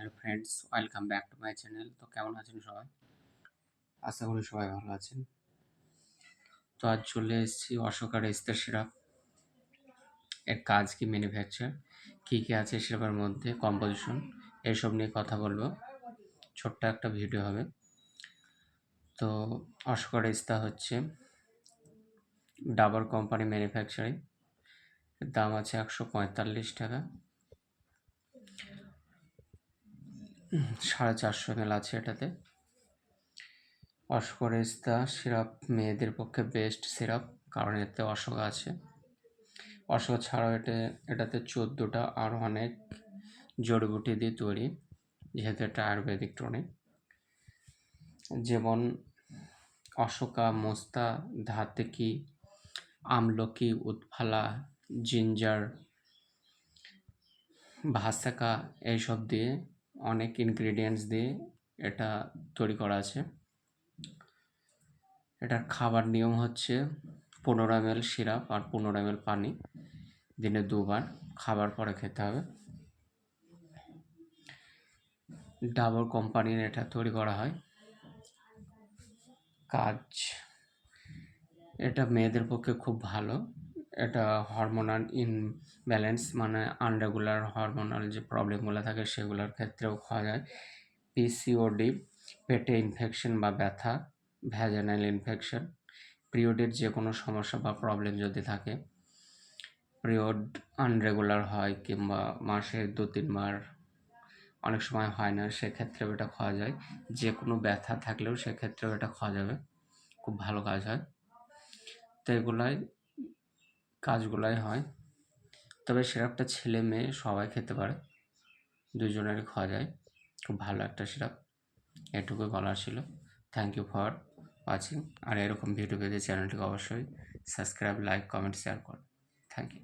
Hello friends, welcome back to my channel. তো কেমন আছেন সবাই? আশা করি সবাই ভালো আছেন। তো আজ চলে এসেছি অশোকা রেস্তা সিরাপ এর কাজ কি, ম্যানুফ্যাকচার কী কী আছে সিরাপের মধ্যে, কম্পোজিশন, এইসব নিয়ে কথা বলবো। ছোট্ট একটা ভিডিও হবে। তো অশোকা রেস্তা হচ্ছে ডাবর কোম্পানি ম্যানুফ্যাকচারিং। দাম আছে 145 টাকা। 450 ml আছে এটাতে। অশোকা রেস্তা সিরাপ মেয়েদের পক্ষে বেস্ট সিরাপ, কারণ এতে অশোকা আছে। অশোকা ছাড়াও এটাতে 14টা আরও অনেক জড়িবুটি দিয়ে তৈরি, যেহেতু এটা আয়ুর্বেদিক টনিক। যেমন অশোকা, মোস্তা, ধাতেকি, আমলকি, উৎফালা, জিঞ্জার, ভাসাকা, এইসব দিয়ে অনেক ইনগ্রিডিয়েন্টস দিয়ে এটা তৈরি করা আছে। এটার খাবার নিয়ম হচ্ছে 15 ml সিরাপ আর 15 ml পানি, দিনে 2 বার, খাবার পরে খেতে হবে। ডাবর কোম্পানির এটা তৈরি করা হয়। কাজ, এটা মেয়েদের পক্ষে খুব ভালো। এটা হরমোনাল ইনব্যালেন্স, মানে আনরেগুলার হরমোনাল যে প্রবলেমগুলো থাকে সেগুলোর ক্ষেত্রেও খাওয়া যায়। পিসিওডি, পেটে ইনফেকশন বা ব্যথা, ভ্যাজানাল ইনফেকশন, পিরিয়ডের যে কোনো সমস্যা বা প্রবলেম যদি থাকে, পিরিয়ড আনরেগুলার হয় কিংবা মাসে 2-3 বার, অনেক সময় হয় না, সেক্ষেত্রেও এটা খাওয়া যায়। যে কোনো ব্যথা থাকলেও সেক্ষেত্রেও এটা খাওয়া যাবে, খুব ভালো কাজ হয়। তো কাজগুলাই হয়। তবে সিরাপটা ছেলে মেয়ে সবাই খেতে পারে, দুজনেরই খাওয়া যায়। খুব ভালো একটা সিরাপ, এটুকুই বলার ছিল। Thank you for watching. আর এরকম ভিডিও পেতে চ্যানেলটিকে অবশ্যই সাবস্ক্রাইব, লাইক, কমেন্ট, শেয়ার করুন। Thank you.